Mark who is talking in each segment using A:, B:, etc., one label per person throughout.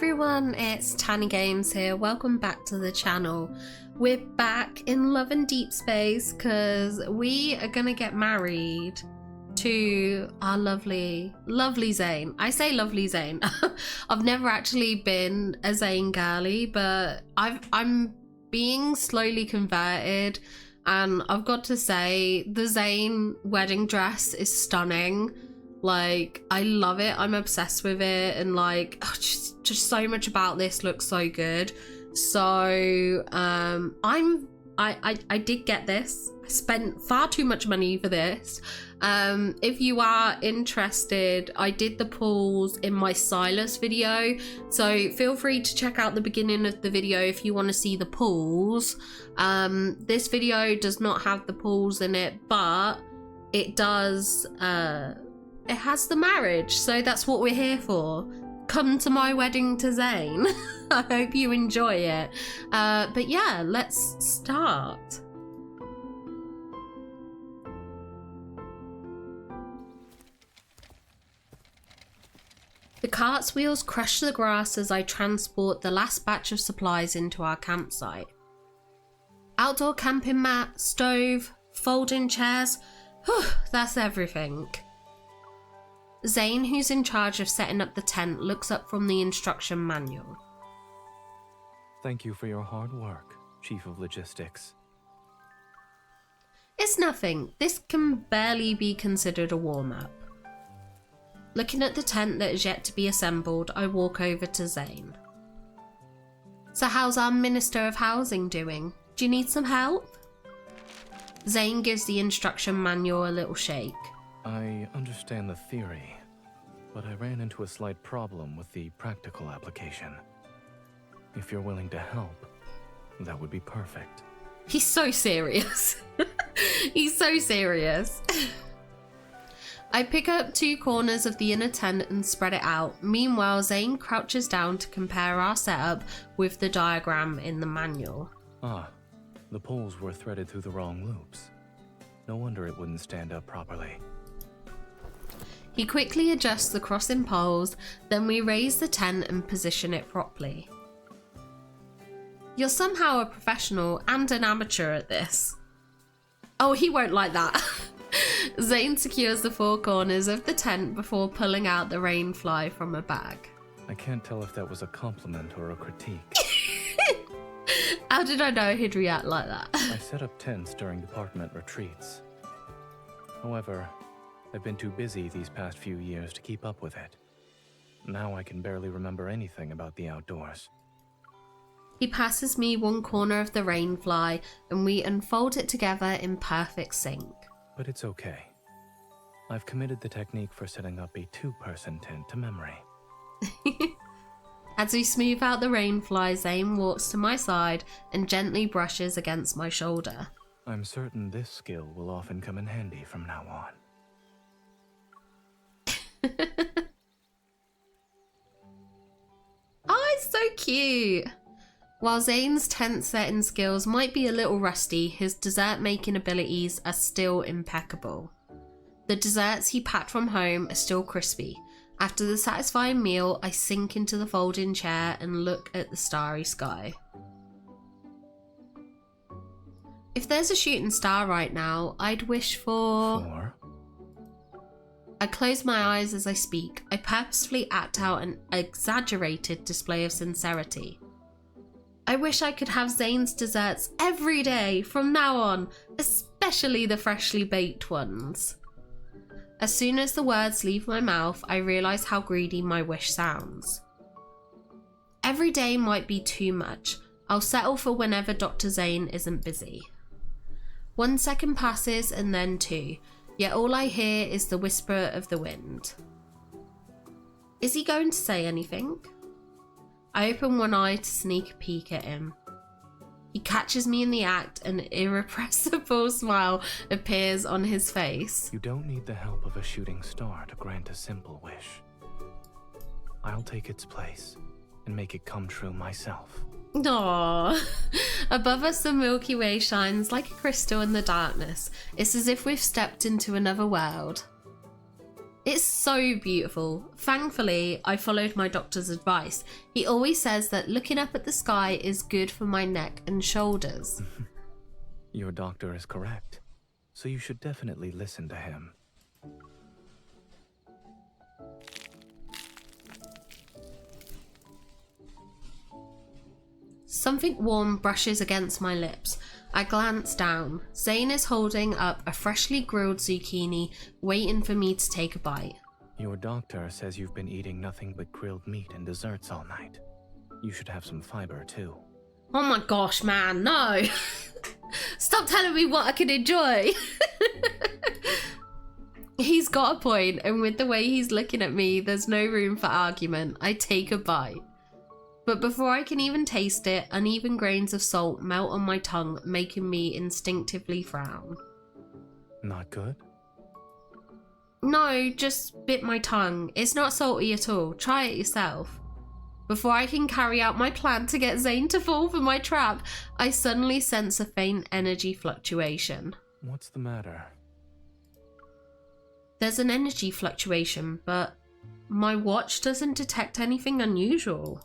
A: everyone, it's Tani Games here. Welcome back to the channel. We're back in Love and Deepspace because we are gonna get married to our lovely Zayne. I say lovely Zayne. I've never actually been a Zayne girly, but I'm being slowly converted, and I've got to say the Zayne wedding dress is stunning. Like, I love it. I'm obsessed with it, and like, oh, just so much about this looks so good. So I did get this. I spent far too much money for this. If you are interested, I did the pulls in my Silas video, so feel free to check out the beginning of the video if you want to see the pulls. This video does not have the pulls in it, but it does it has the marriage, so that's what we're here for. Come to my wedding to Zayne. I hope you enjoy it. But yeah, let's start. The cart's wheels crush the grass as I transport the last batch of supplies into our campsite. Outdoor camping mat, stove, folding chairs, whew, that's everything. Zayne, who's in charge of setting up the tent, looks up from the instruction manual.
B: Thank you for your hard work, Chief of Logistics.
A: It's nothing. This can barely be considered a warm-up. Looking at the tent that is yet to be assembled, I walk over to Zayne. So how's our Minister of Housing doing? Do you need some help? Zayne gives the instruction manual a little shake.
B: I understand the theory, but I ran into a slight problem with the practical application. If you're willing to help, that would be perfect.
A: He's so serious. He's so serious. I pick up 2 corners of the inner tent and spread it out. Meanwhile, Zayne crouches down to compare our setup with the diagram in the manual.
B: Ah, the poles were threaded through the wrong loops. No wonder it wouldn't stand up properly.
A: He quickly adjusts the crossing poles, then we raise the tent and position it properly. You're somehow a professional and an amateur at this. Oh, he won't like that. Zayne secures the 4 corners of the tent before pulling out the rainfly from a bag.
B: I can't tell if that was a compliment or a critique.
A: How did I know he'd react like that?
B: I set up tents during department retreats. However, I've been too busy these past few years to keep up with it. Now I can barely remember anything about the outdoors.
A: He passes me 1 corner of the rainfly and we unfold it together in perfect sync.
B: But it's okay. I've committed the technique for setting up a 2-person tent to memory.
A: As we smooth out the rainfly, Zayne walks to my side and gently brushes against my shoulder.
B: I'm certain this skill will often come in handy from now on.
A: Oh, it's so cute. While Zayne's tent setting skills might be a little rusty, his dessert making abilities are still impeccable. The desserts he packed from home are still crispy. After the satisfying meal, I sink into the folding chair and look at the starry sky. If there's a shooting star right now, I'd wish for... I close my eyes as I speak. I purposefully act out an exaggerated display of sincerity. I wish I could have Zayne's desserts every day from now on, especially the freshly baked ones. As soon as the words leave my mouth, I realise how greedy my wish sounds. Every day might be too much. I'll settle for whenever Dr. Zayne isn't busy. 1 second passes and then 2. Yet all I hear is the whisper of the wind. Is he going to say anything? I open one eye to sneak a peek at him. He catches me in the act, an irrepressible smile appears on his face.
B: You don't need the help of a shooting star to grant a simple wish. I'll take its place and make it come true myself.
A: Aww. Above us, the Milky Way shines like a crystal in the darkness. It's as if we've stepped into another world. It's so beautiful. Thankfully, I followed my doctor's advice. He always says that looking up at the sky is good for my neck and shoulders.
B: Your doctor is correct, so you should definitely listen to him.
A: Something warm brushes against my lips. I glance down. Zayne is holding up a freshly grilled zucchini, waiting for me to take a bite.
B: Your doctor says you've been eating nothing but grilled meat and desserts all night. You should have some fiber too.
A: Oh my gosh, man, no. Stop telling me what I can enjoy. He's got a point, and with the way he's looking at me, there's no room for argument. I take a bite. But before I can even taste it, uneven grains of salt melt on my tongue, making me instinctively frown.
B: Not good?
A: No, just bit my tongue. It's not salty at all. Try it yourself. Before I can carry out my plan to get Zayne to fall for my trap, I suddenly sense a faint energy fluctuation.
B: What's the matter?
A: There's an energy fluctuation, but my watch doesn't detect anything unusual.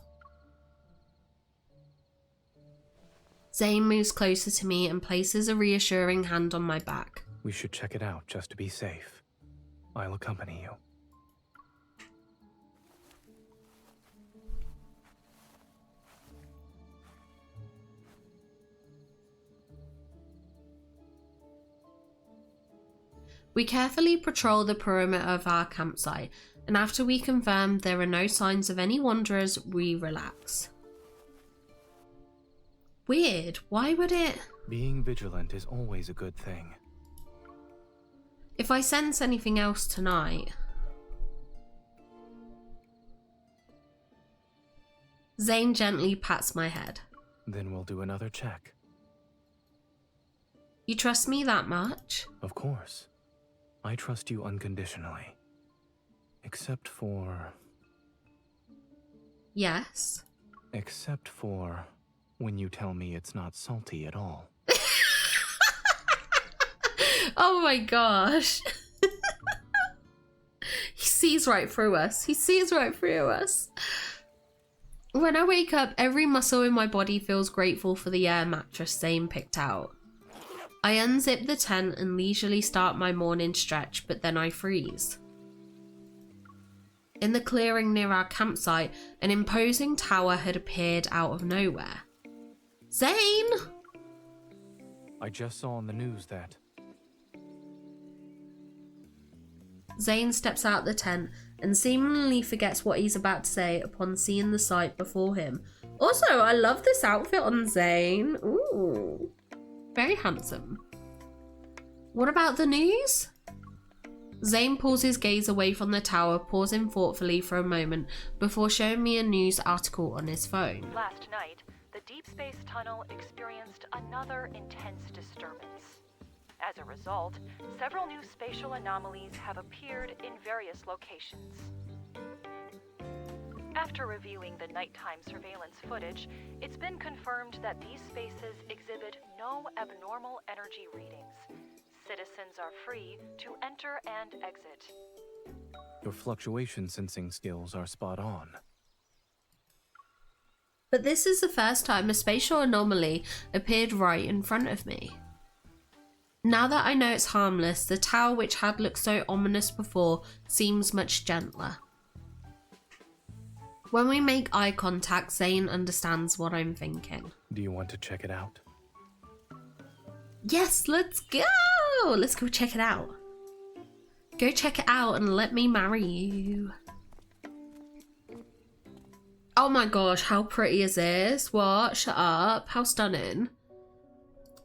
A: Zayne moves closer to me and places a reassuring hand on my back.
B: We should check it out just to be safe. I'll accompany you.
A: We carefully patrol the perimeter of our campsite, and after we confirm there are no signs of any wanderers, we relax. Weird, why would it?
B: Being vigilant is always a good thing.
A: If I sense anything else tonight... Zayne gently pats my head.
B: Then we'll do another check.
A: You trust me that much?
B: Of course. I trust you unconditionally. Except for...
A: Yes?
B: Except for when you tell me it's not salty at all.
A: Oh my gosh. He sees right through us. He sees right through us. When I wake up, every muscle in my body feels grateful for the air mattress Zayne picked out. I unzip the tent and leisurely start my morning stretch, but then I freeze. In the clearing near our campsite, an imposing tower had appeared out of nowhere. Zayne!
B: I just saw on the news that...
A: Zayne steps out the tent and seemingly forgets what he's about to say upon seeing the sight before him. Also, I love this outfit on Zayne. Ooh. Very handsome. What about the news? Zayne pulls his gaze away from the tower, pausing thoughtfully for a moment before showing me a news article on his phone.
C: Last night, the Deepspace tunnel experienced another intense disturbance. As a result, several new spatial anomalies have appeared in various locations. After reviewing the nighttime surveillance footage, it's been confirmed that these spaces exhibit no abnormal energy readings. Citizens are free to enter and exit.
B: Your fluctuation sensing skills are spot on.
A: But this is the first time a spatial anomaly appeared right in front of me. Now that I know it's harmless, the tower which had looked so ominous before seems much gentler. When we make eye contact, Zayne understands what I'm thinking.
B: Do you want to check it out?
A: Yes, let's go! Let's go check it out. Go check it out and let me marry you. Oh my gosh, how pretty is this? What? Shut up. How stunning.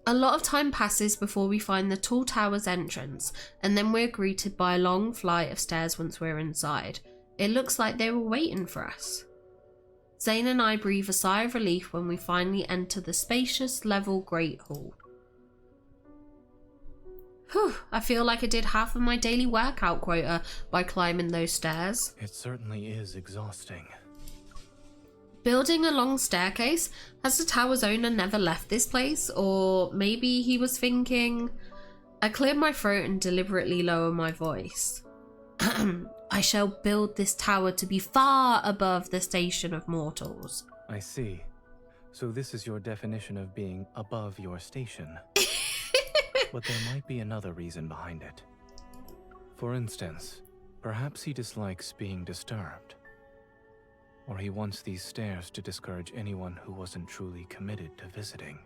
A: A lot of time passes before we find the tall tower's entrance, and then we're greeted by a long flight of stairs once we're inside. It looks like they were waiting for us. Zayne and I breathe a sigh of relief when we finally enter the spacious level Great Hall. Whew, I feel like I did half of my daily workout quota by climbing those stairs.
B: It certainly is exhausting.
A: Building a long staircase? Has the tower's owner never left this place? Or maybe he was thinking... I clear my throat and deliberately lower my voice. I shall build this tower to be far above the station of mortals.
B: I see. So this is your definition of being above your station. But there might be another reason behind it. For instance, perhaps he dislikes being disturbed. Or he wants these stairs to discourage anyone who wasn't truly committed to visiting.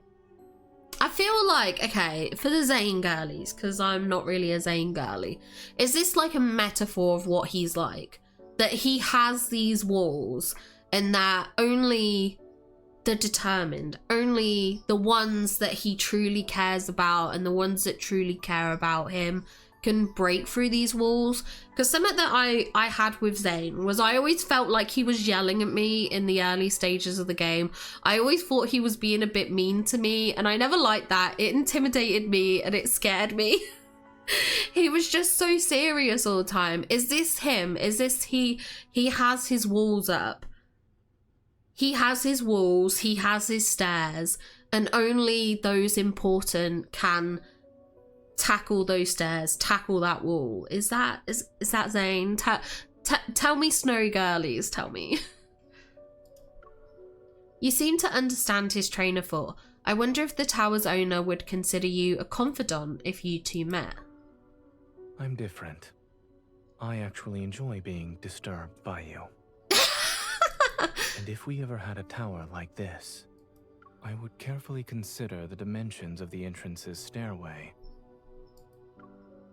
A: I feel like, okay, for the Zayne girlies, because I'm not really a Zayne girly, is this like a metaphor of what he's like? That he has these walls and that only the determined, only the ones that he truly cares about and the ones that truly care about him can break through these walls? Because something that I had with Zayne was I always felt like he was yelling at me in the early stages of the game. I always thought he was being a bit mean to me, and I never liked that. It intimidated me and it scared me. He was just so serious all the time. Is this him? Is this he has his walls up? He has his walls, he has his stairs, and only those important can tackle those stairs, tackle that wall. Is that Zayne? Tell me, snow girlies, tell me. You seem to understand his train of thought. I wonder if the tower's owner would consider you a confidant if you two met.
B: I'm different. I actually enjoy being disturbed by you. And if we ever had a tower like this, I would carefully consider the dimensions of the entrance's stairway.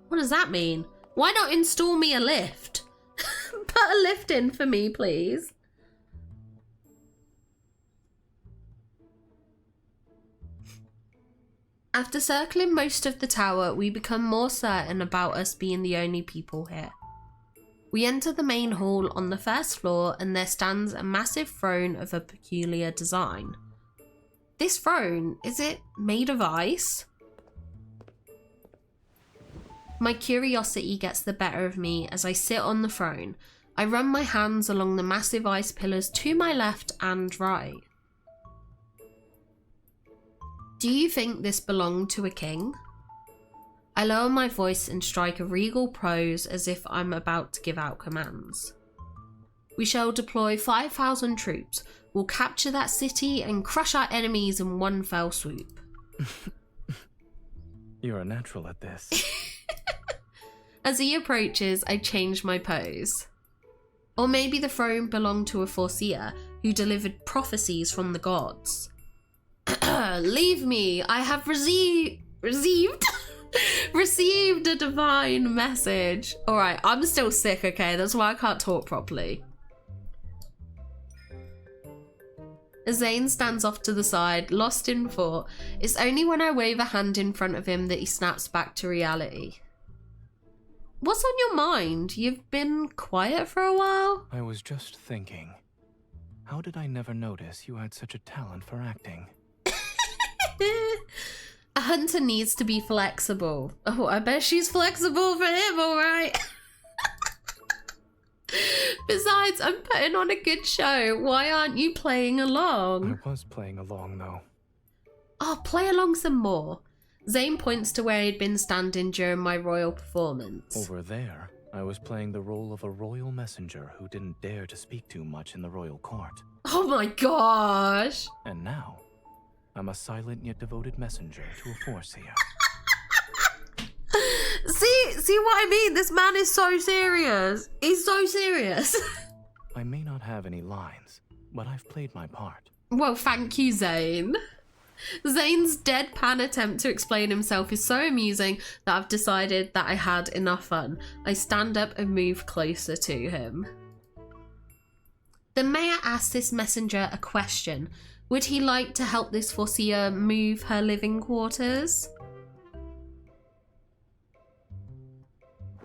A: What does that mean? Why not install me a lift? Put a lift in for me, please. After circling most of the tower, we become more certain about us being the only people here. We enter the main hall on the first floor, and there stands a massive throne of a peculiar design. This throne, is it made of ice? My curiosity gets the better of me as I sit on the throne. I run my hands along the massive ice pillars to my left and right. Do you think this belonged to a king? I lower my voice and strike a regal pose as if I'm about to give out commands. We shall deploy 5,000 troops. We'll capture that city and crush our enemies in one fell swoop.
B: You're a natural at this.
A: As he approaches, I change my pose. Or maybe the throne belonged to a foreseer who delivered prophecies from the gods. Leave me, I have received a divine message. Alright, I'm still sick, okay? That's why I can't talk properly. As Zayne stands off to the side, lost in thought, it's only when I wave a hand in front of him that he snaps back to reality. What's on your mind? You've been quiet for a while?
B: I was just thinking, how did I never notice you had such a talent for acting?
A: A hunter needs to be flexible. Oh, I bet she's flexible for him, alright. Besides, I'm putting on a good show. Why aren't you playing along?
B: I was playing along, though.
A: Oh, play along some more. Zayne points to where he'd been standing during my royal performance.
B: Over there, I was playing the role of a royal messenger who didn't dare to speak too much in the royal court.
A: Oh my gosh.
B: And now, I'm a silent yet devoted messenger to a foreseer.
A: See what I mean? This man is so serious. He's so serious.
B: I may not have any lines, but I've played my part.
A: Well, thank you, Zayne. Zayne's deadpan attempt to explain himself is so amusing that I've decided that I had enough fun. I stand up and move closer to him. Then may I ask this messenger a question? Would he like to help this foreseer move her living quarters?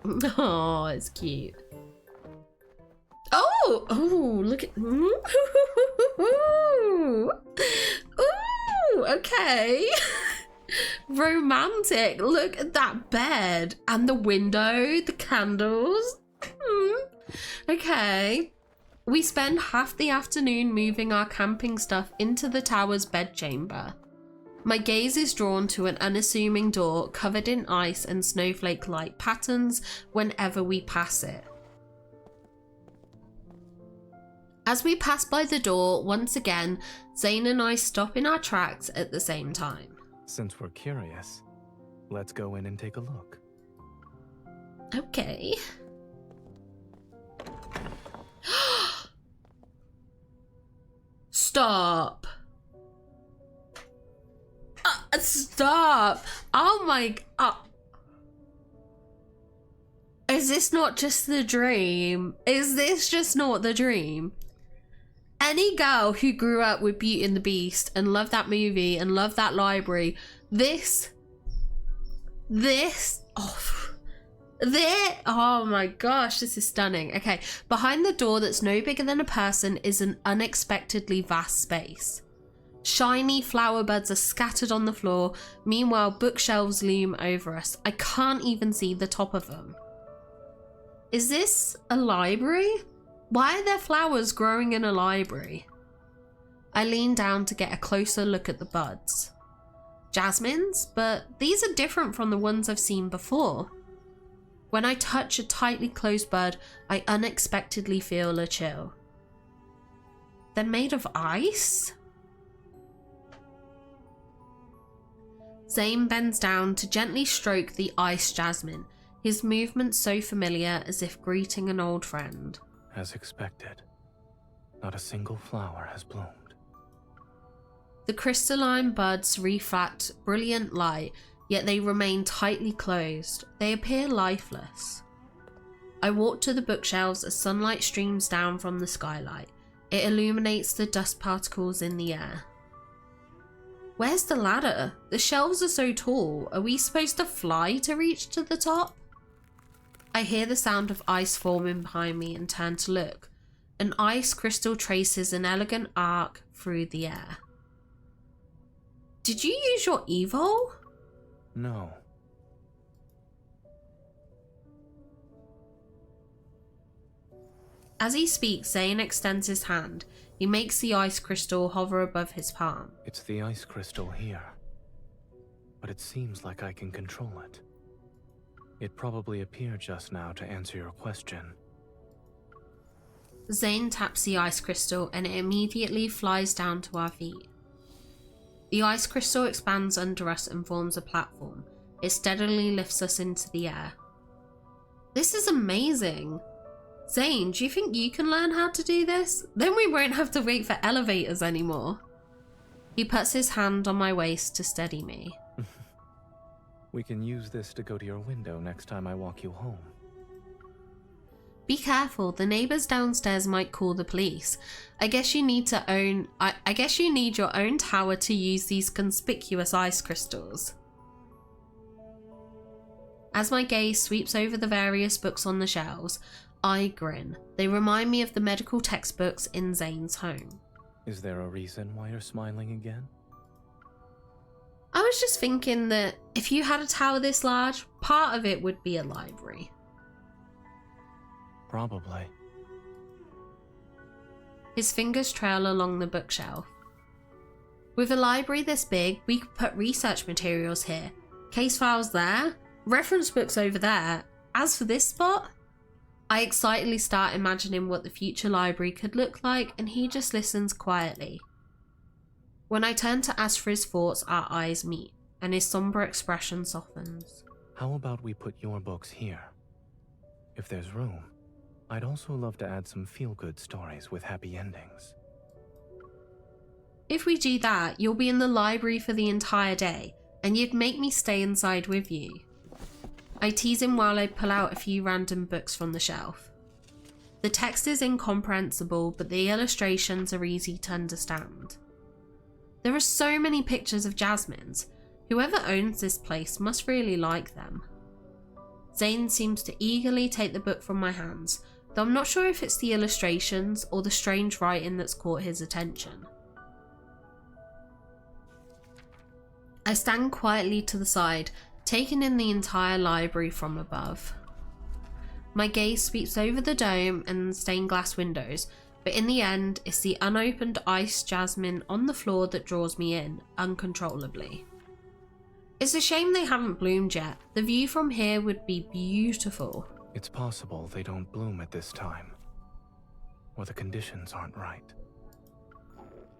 A: Oh, it's cute. Oh, look at... Ooh, okay. Romantic. Look at that bed. And the window, the candles. Okay. We spend half the afternoon moving our camping stuff into the tower's bedchamber. My gaze is drawn to an unassuming door covered in ice and snowflake-like patterns whenever we pass it. As we pass by the door, once again, Zayne and I stop in our tracks at the same time.
B: Since we're curious, let's go in and take a look.
A: Okay. Stop. Stop. Oh my... Is this not just the dream? Is this just not the dream? Any girl who grew up with Beauty and the Beast and loved that movie and loved that library, oh my gosh, this is stunning. Okay, behind the door that's no bigger than a person is an unexpectedly vast space. Shiny flower buds are scattered on the floor. Meanwhile, bookshelves loom over us. I can't even see the top of them. Is this a library? Why are there flowers growing in a library? I lean down to get a closer look at the buds. Jasmines, but these are different from the ones I've seen before. When I touch a tightly closed bud, I unexpectedly feel a chill. They're made of ice? Zayne bends down to gently stroke the ice jasmine, his movements so familiar as if greeting an old friend.
B: As expected, not a single flower has bloomed.
A: The crystalline buds reflect brilliant light, yet they remain tightly closed. They appear lifeless. I walk to the bookshelves as sunlight streams down from the skylight. It illuminates the dust particles in the air. Where's the ladder? The shelves are so tall. Are we supposed to fly to reach to the top? I hear the sound of ice forming behind me and turn to look. An ice crystal traces an elegant arc through the air. Did you use your Evo?
B: No.
A: As he speaks, Zayne extends his hand. He makes the ice crystal hover above his palm.
B: It's the ice crystal here, but it seems like I can control it. It probably appeared just now to answer your question.
A: Zayne taps the ice crystal and it immediately flies down to our feet. The ice crystal expands under us and forms a platform. It steadily lifts us into the air. This is amazing. Zayne, do you think you can learn how to do this? Then we won't have to wait for elevators anymore. He puts his hand on my waist to steady me.
B: We can use this to go to your window next time I walk you home.
A: Be careful, the neighbors downstairs might call the police. I guess you need your own tower to use these conspicuous ice crystals. As my gaze sweeps over the various books on the shelves, I grin. They remind me of the medical textbooks in Zayne's home.
B: Is there a reason why you're smiling again?
A: I was just thinking that if you had a tower this large, part of it would be a library.
B: Probably.
A: His fingers trail along the bookshelf. With a library this big, we could put research materials here, case files there, reference books over there. As for this spot, I excitedly start imagining what the future library could look like, and he just listens quietly. When I turn to ask for his thoughts, our eyes meet, and his somber expression softens.
B: How about we put your books here? If there's room, I'd also love to add some feel-good stories with happy endings.
A: If we do that, you'll be in the library for the entire day, and you'd make me stay inside with you. I tease him while I pull out a few random books from the shelf. The text is incomprehensible, but the illustrations are easy to understand. There are so many pictures of jasmines. Whoever owns this place must really like them. Zayne seems to eagerly take the book from my hands, though I'm not sure if it's the illustrations or the strange writing that's caught his attention. I stand quietly to the side, taking in the entire library from above. My gaze sweeps over the dome and stained glass windows, but in the end, it's the unopened ice jasmine on the floor that draws me in, uncontrollably. It's a shame they haven't bloomed yet. The view from here would be beautiful.
B: It's possible they don't bloom at this time. or the conditions aren't right.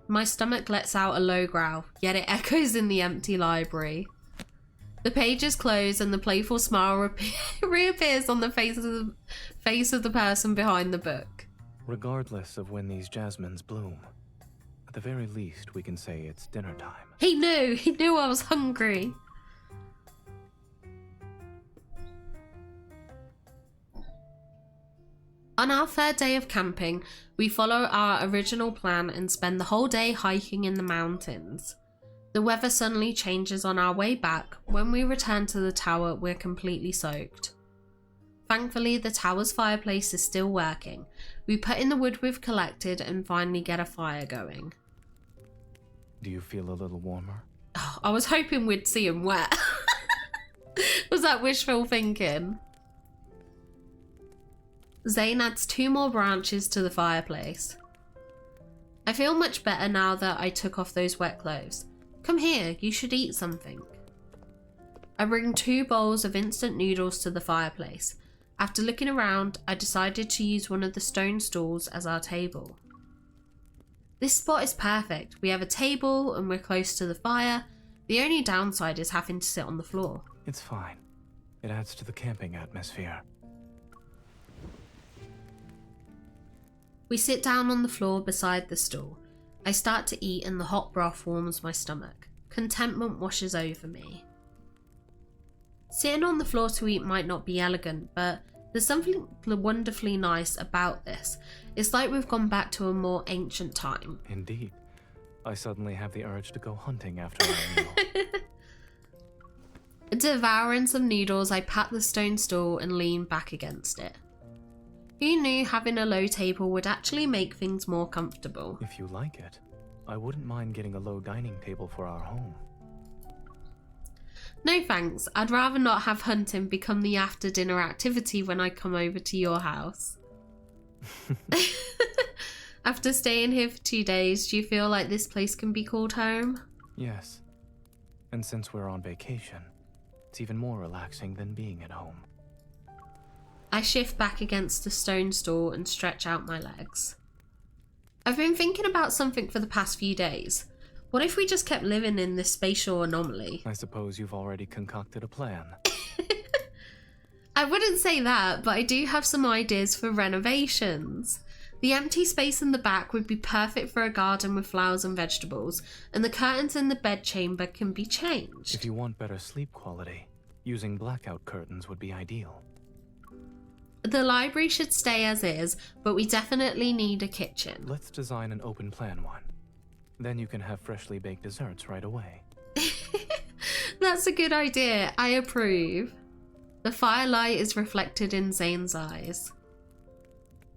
A: My stomach lets out a low growl, yet it echoes in the empty library. The pages close and the playful smile reappears on the face of the person behind the book.
B: Regardless of when these jasmines bloom, at the very least we can say it's dinner time.
A: He knew I was hungry. On our third day of camping, we follow our original plan and spend the whole day hiking in the mountains. The weather suddenly changes on our way back. When we return to the tower, we're completely soaked. Thankfully, the tower's fireplace is still working. We put in the wood we've collected and finally get a fire going.
B: Do you feel a little warmer?
A: Oh, I was hoping we'd see him wet. Was that wishful thinking? Zayne adds 2 more branches to the fireplace. I feel much better now that I took off those wet clothes. Come here, you should eat something. I bring 2 bowls of instant noodles to the fireplace. After looking around, I decided to use one of the stone stools as our table. This spot is perfect. We have a table and we're close to the fire. The only downside is having to sit on the floor.
B: It's fine. It adds to the camping atmosphere.
A: We sit down on the floor beside the stool. I start to eat and the hot broth warms my stomach. Contentment washes over me. Sitting on the floor to eat might not be elegant, but there's something wonderfully nice about this. It's like we've gone back to a more ancient time.
B: Indeed. I suddenly have the urge to go hunting after our meal.
A: Devouring some noodles, I pat the stone stool and lean back against it. Who knew having a low table would actually make things more comfortable?
B: If you like it, I wouldn't mind getting a low dining table for our home.
A: No thanks, I'd rather not have hunting become the after dinner activity when I come over to your house. After staying here for 2 days, do you feel like this place can be called home?
B: Yes. And since we're on vacation, it's even more relaxing than being at home.
A: I shift back against the stone stool and stretch out my legs. I've been thinking about something for the past few days. What if we just kept living in this spatial anomaly?
B: I suppose you've already concocted a plan.
A: I wouldn't say that, but I do have some ideas for renovations. The empty space in the back would be perfect for a garden with flowers and vegetables, and the curtains in the bedchamber can be changed.
B: If you want better sleep quality, using blackout curtains would be ideal.
A: The library should stay as is, but we definitely need a kitchen.
B: Let's design an open plan one. Then you can have freshly baked desserts right away.
A: That's a good idea. I approve. The firelight is reflected in Zayne's eyes.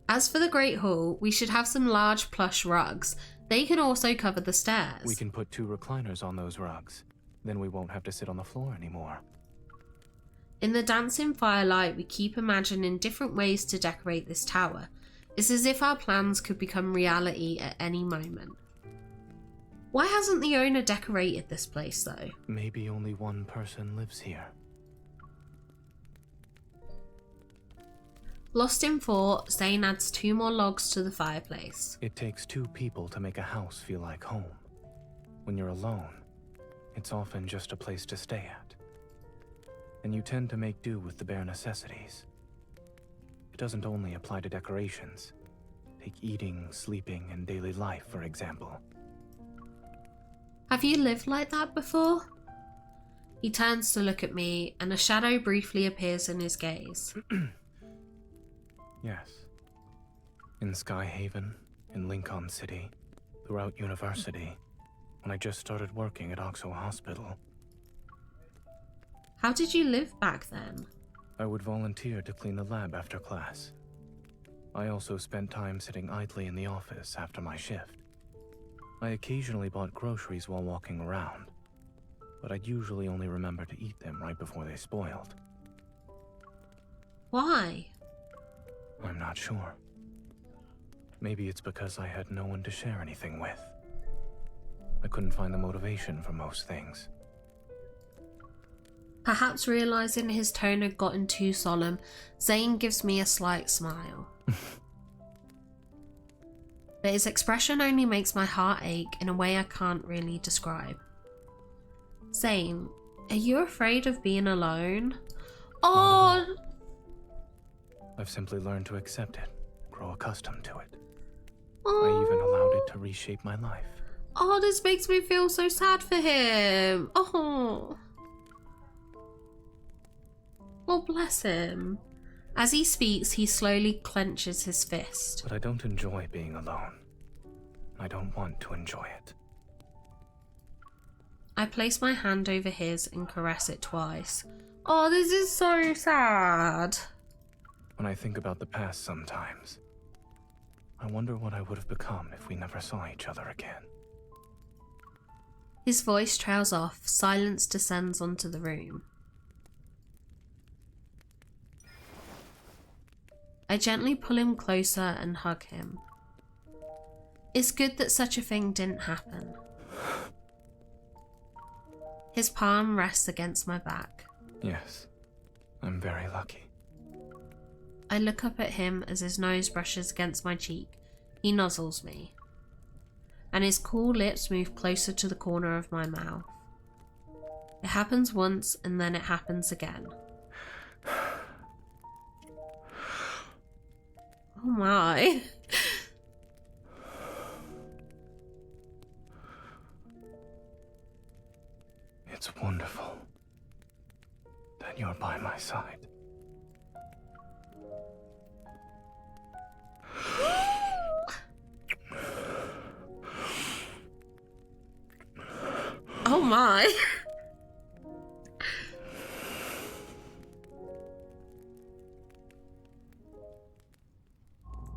A: As for the Great Hall, we should have some large plush rugs. They can also cover the stairs.
B: We can put 2 recliners on those rugs. Then we won't have to sit on the floor anymore.
A: In the dancing firelight, we keep imagining different ways to decorate this tower. It's as if our plans could become reality at any moment. Why hasn't the owner decorated this place though?
B: Maybe only one person lives here.
A: Lost in thought, Zayne adds 2 more logs to the fireplace.
B: It takes 2 people to make a house feel like home. When you're alone, it's often just a place to stay at. And you tend to make do with the bare necessities. It doesn't only apply to decorations. Take eating, sleeping, and daily life, for example.
A: Have you lived like that before? He turns to look at me, and a shadow briefly appears in his gaze.
B: Yes. In Skyhaven, in Lincoln City, throughout university, when I just started working at Oxo Hospital.
A: How did you live back then?
B: I would volunteer to clean the lab after class. I also spent time sitting idly in the office after my shift. I occasionally bought groceries while walking around, but I'd usually only remember to eat them right before they spoiled.
A: Why?
B: I'm not sure. Maybe it's because I had no one to share anything with. I couldn't find the motivation for most things.
A: Perhaps realizing his tone had gotten too solemn, Zayne gives me a slight smile. but his expression only makes my heart ache in a way I can't really describe. Zayne, are you afraid of being alone? Oh!
B: I've simply learned to accept it, grow accustomed to it.
A: Oh.
B: I even allowed it to reshape my life.
A: Oh, this makes me feel so sad for him. Oh. Oh, bless him. As he speaks, he slowly clenches his fist.
B: But I don't enjoy being alone. I don't want to enjoy it.
A: I place my hand over his and caress it twice. Oh, this is so sad.
B: When I think about the past sometimes, I wonder what I would have become if we never saw each other again.
A: His voice trails off, silence descends onto the room. I gently pull him closer and hug him. It's good that such a thing didn't happen. His palm rests against my back.
B: Yes, I'm very lucky.
A: I look up at him as his nose brushes against my cheek. He nuzzles me, and his cool lips move closer to the corner of my mouth. It happens once and then it happens again. Oh my.
B: It's wonderful that you're by my side.
A: Oh my.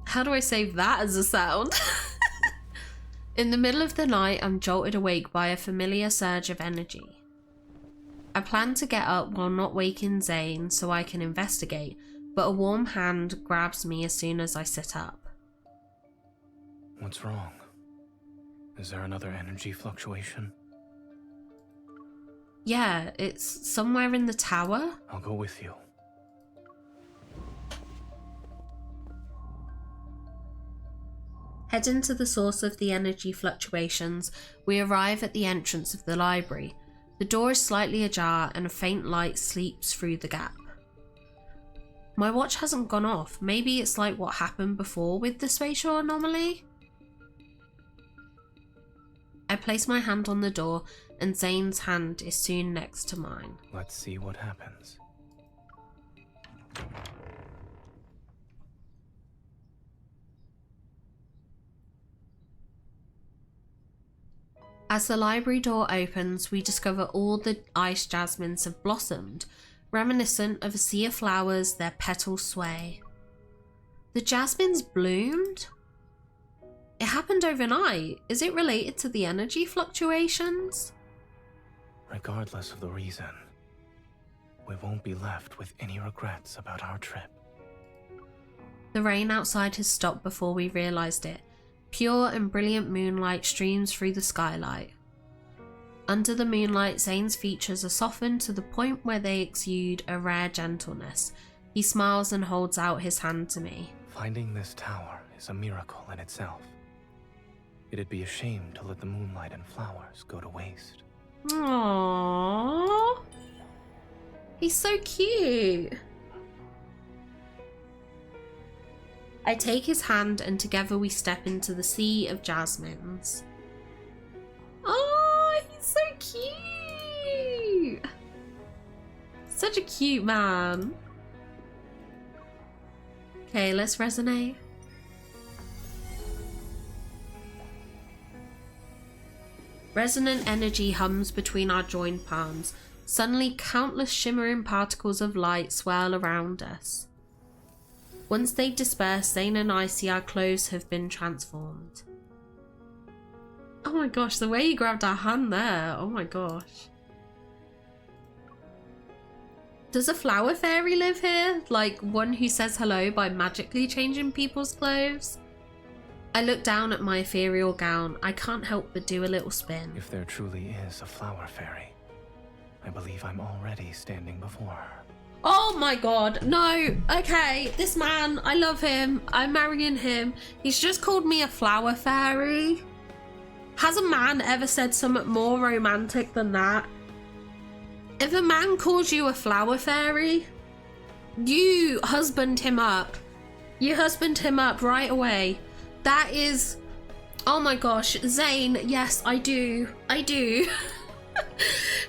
A: How do I save that as a sound? In the middle of the night, I'm jolted awake by a familiar surge of energy. I plan to get up while not waking Zayne so I can investigate, but a warm hand grabs me as soon as I sit up.
B: What's wrong? Is there another energy fluctuation?
A: Yeah, it's somewhere in the tower.
B: I'll go with you.
A: Heading to the source of the energy fluctuations, we arrive at the entrance of the library. The door is slightly ajar and a faint light sleeps through the gap. My watch hasn't gone off. Maybe it's like what happened before with the spatial anomaly? I place my hand on the door and Zayne's hand is soon next to mine.
B: Let's see what happens.
A: As the library door opens, we discover all the ice jasmines have blossomed, reminiscent of a sea of flowers, their petals sway. The jasmines bloomed? It happened overnight. Is it related to the energy fluctuations?
B: Regardless of the reason, we won't be left with any regrets about our trip.
A: The rain outside has stopped before we realised it. Pure and brilliant moonlight streams through the skylight. Under the moonlight, Zayne's features are softened to the point where they exude a rare gentleness. He smiles and holds out his hand to me.
B: Finding this tower is a miracle in itself. It'd be a shame to let the moonlight and flowers go to waste.
A: Aww. He's so cute. I take his hand and together we step into the sea of jasmines. Oh, he's so cute. Such a cute man. Okay, let's resonate. Resonant energy hums between our joined palms. Suddenly, countless shimmering particles of light swirl around us. Once they disperse, Zayne and I see our clothes have been transformed. Oh my gosh, the way you grabbed our hand there. Oh my gosh. Does a flower fairy live here? Like one who says hello by magically changing people's clothes? I look down at my ethereal gown. I can't help but do a little spin.
B: If there truly is a flower fairy, I believe I'm already standing before her.
A: Oh my god, no. Okay, this man, I love him. I'm marrying him. He's just called me a flower fairy. Has a man ever said something more romantic than that? If a man calls you a flower fairy, you husband him up. You husband him up right away. That is... Oh my gosh, Zayne, yes, I do. I do.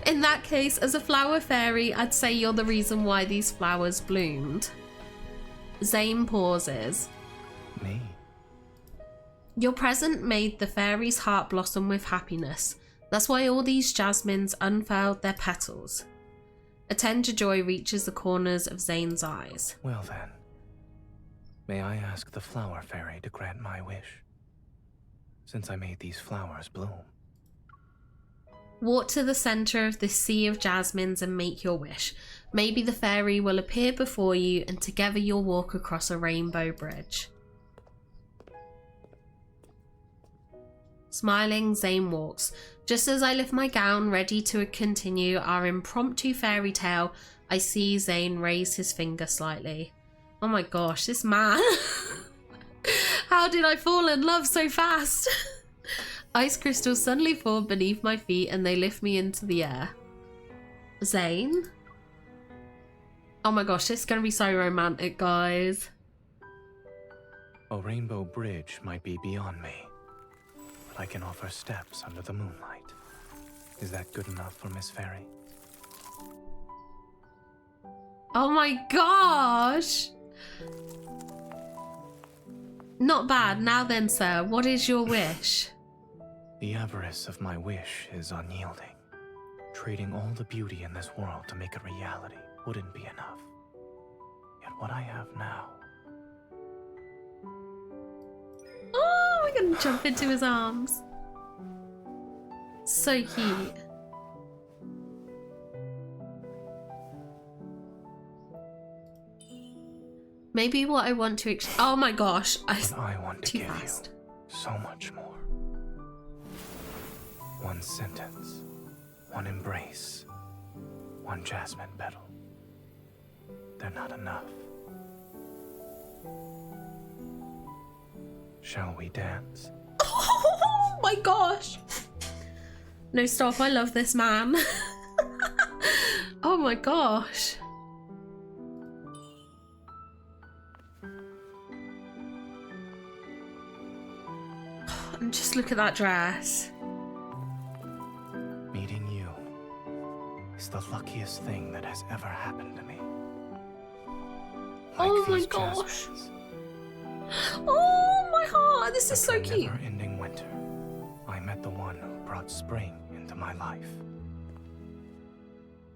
A: In that case, as a flower fairy, I'd say you're the reason why these flowers bloomed. Zayne pauses.
B: Me?
A: Your present made the fairy's heart blossom with happiness. That's why all these jasmines unfurled their petals. A tender joy reaches the corners of Zayne's eyes.
B: Well then, may I ask the flower fairy to grant my wish? Since I made these flowers bloom.
A: Walk to the center of this sea of jasmines and make your wish. Maybe the fairy will appear before you and together you'll walk across a rainbow bridge. Smiling, Zayne walks. Just as I lift my gown, ready to continue our impromptu fairy tale, I see Zayne raise his finger slightly. Oh my gosh, this man. How did I fall in love so fast? Ice crystals suddenly fall beneath my feet and they lift me into the air. Zayne? Oh my gosh, this is going to be so romantic, guys.
B: A rainbow bridge might be beyond me, but I can offer steps under the moonlight. Is that good enough for Miss Fairy?
A: Oh my gosh! Not bad. Now then, sir, what is your wish?
B: The avarice of my wish is unyielding. Trading all the beauty in this world to make a reality wouldn't be enough. Yet what I have now...
A: Oh, we're gonna jump into his arms. So cute. Maybe what I want to... Oh my gosh.
B: I want to
A: too
B: give
A: fast.
B: you so much more. One sentence, one embrace, one jasmine petal. They're not enough. Shall we dance?
A: Oh my gosh. No, stop. I love this man. Oh my gosh. And just look at that dress.
B: Meeting you is the luckiest thing that has ever happened to me. Like
A: Oh my
B: these
A: gosh.
B: jasmines.
A: Oh my heart. This is so
B: After a
A: cute.
B: never-ending winter, I met the one who brought spring into my life.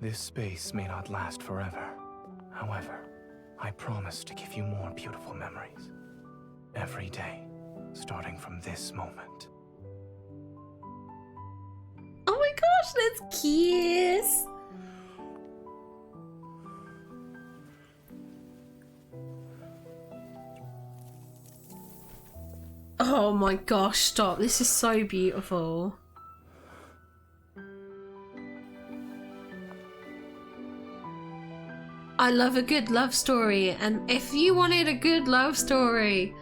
B: This space may not last forever. However, I promise to give you more beautiful memories. Every day, starting from this moment.
A: Oh my gosh, let's kiss. Oh my gosh, stop. This is so beautiful. I love a good love story, and if you wanted a good love story,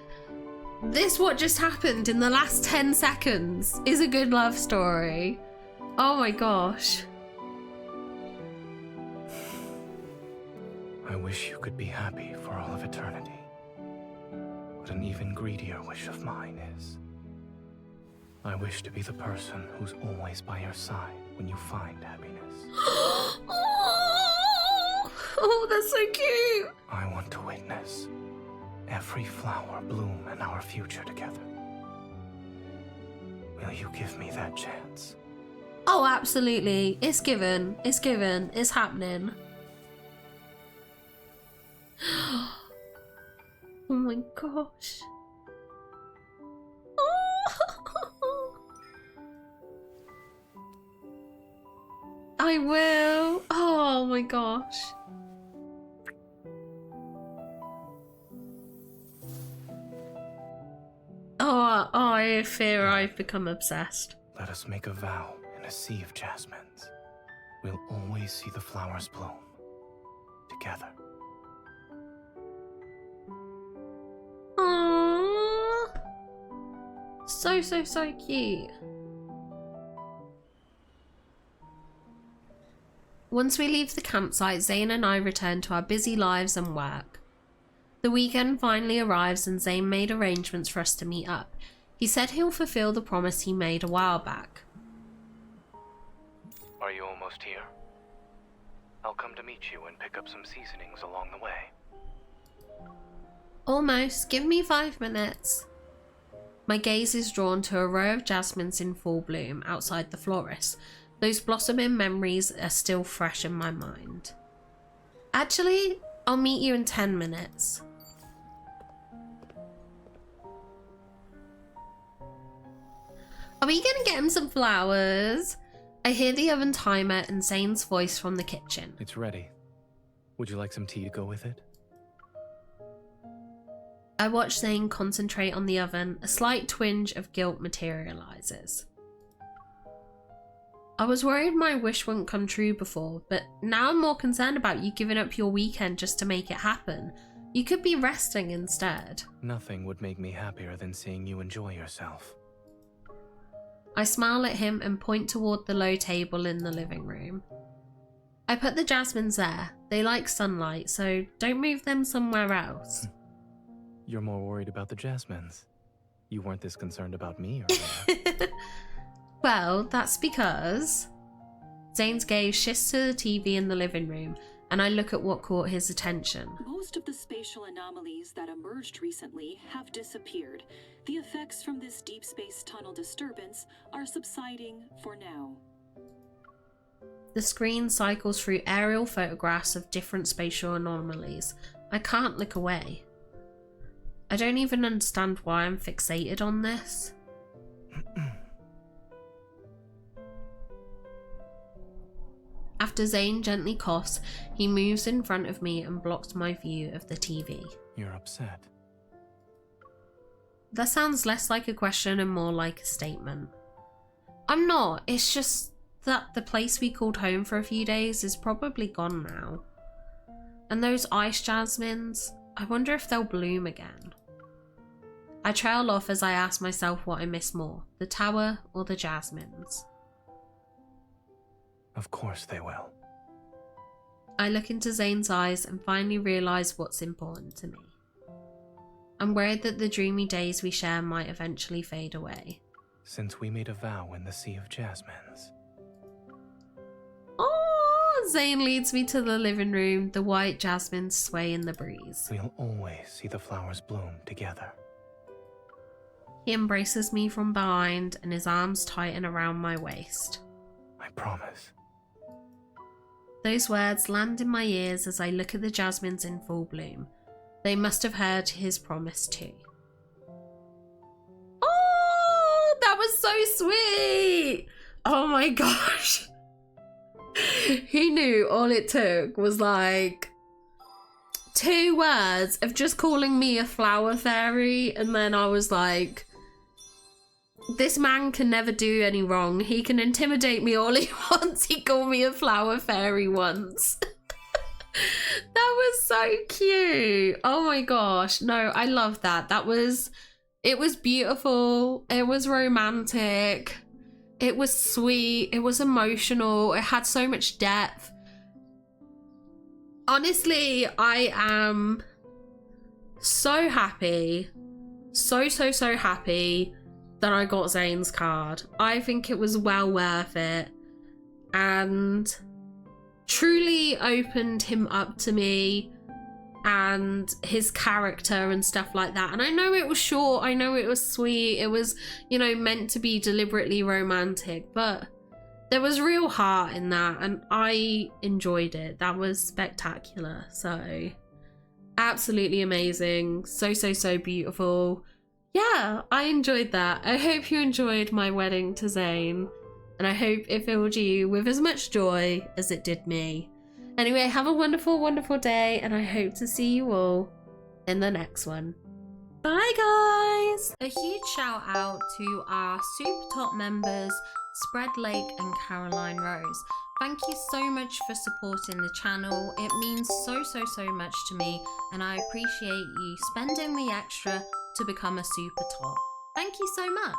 A: this what just happened in the last 10 seconds is a good love story. Oh my gosh.
B: I wish you could be happy for all of eternity. But an even greedier wish of mine is... I wish to be the person who's always by your side when you find happiness.
A: Oh, that's so cute.
B: I want to witness every flower bloom in our future together. Will you give me that chance?
A: Oh, absolutely. It's given. It's given. It's happening. Oh my gosh. I will. Oh my gosh. Oh, I fear I've become obsessed.
B: Let us make a vow in a sea of jasmines. We'll always see the flowers bloom together.
A: Aww. So cute. Once we leave the campsite, Zayne and I return to our busy lives and work. The weekend finally arrives and Zayne made arrangements for us to meet up. He said he'll fulfill the promise he made a while back.
B: Are you almost here? I'll come to meet you and pick up some seasonings along the way.
A: Almost. Give me 5 minutes. My gaze is drawn to a row of jasmines in full bloom outside the florist. Those blossoming memories are still fresh in my mind. Actually, I'll meet you in 10 minutes. Are we gonna get him some flowers? I hear the oven timer and Zayne's voice from the kitchen.
B: It's ready. Would you like some tea to go with it?
A: I watch Zayne concentrate on the oven. A slight twinge of guilt materializes. I was worried my wish wouldn't come true before, but now I'm more concerned about you giving up your weekend just to make it happen. You could be resting instead.
B: Nothing would make me happier than seeing you enjoy yourself.
A: I smile at him and point toward the low table in the living room. I put the jasmines there. They like sunlight, so don't move them somewhere else.
B: You're more worried about the jasmines. You weren't this concerned about me earlier.
A: Well, that's because... Zayne's gaze shifts to the TV in the living room, and I look at what caught his attention.
D: Most of the spatial anomalies that emerged recently have disappeared. The effects from this deep space tunnel disturbance are subsiding for now.
A: The screen cycles through aerial photographs of different spatial anomalies. I can't look away. I don't even understand why I'm fixated on this. After Zayne gently coughs, he moves in front of me and blocks my view of the TV.
B: You're upset.
A: That sounds less like a question and more like a statement. I'm not, it's just that the place we called home for a few days is probably gone now. And those ice jasmines, I wonder if they'll bloom again. I trail off as I ask myself what I miss more, the tower or the jasmines.
B: Of course they will.
A: I look into Zayne's eyes and finally realise what's important to me. I'm worried that the dreamy days we share might eventually fade away.
B: Since we made a vow in the Sea of Jasmines.
A: Oh, Zayne leads me to the living room. The white jasmines sway in the breeze.
B: We'll always see the flowers bloom together.
A: He embraces me from behind and his arms tighten around my waist.
B: I promise.
A: Those words land in my ears as I look at the jasmines in full bloom. They must have heard his promise too. Oh, that was so sweet! Oh my gosh. He knew all it took was like 2 words of just calling me a flower fairy, and then I was like, this man can never do any wrong. He can intimidate me all he wants. He called me a flower fairy once. That was so cute. Oh my gosh. No, I love that. It was beautiful. It was romantic. It was sweet. It was emotional. It had so much depth. Honestly, I am so happy. So happy that I got Zayne's card. I think it was well worth it and truly opened him up to me and his character and stuff like that. And I know it was short, I know it was sweet, it was, you know, meant to be deliberately romantic, but there was real heart in that and I enjoyed it. That was spectacular. So absolutely amazing. So beautiful. Yeah, I enjoyed that. I hope you enjoyed my wedding to Zayne, and I hope it filled you with as much joy as it did me. Anyway, have a wonderful day, and I hope to see you all in the next one. Bye guys! A huge shout out to our super top members, Spread Lake and Caroline Rose, Thank you so much for supporting the channel. It means so much to me, and I appreciate you spending the extra to become a super top. Thank you so much.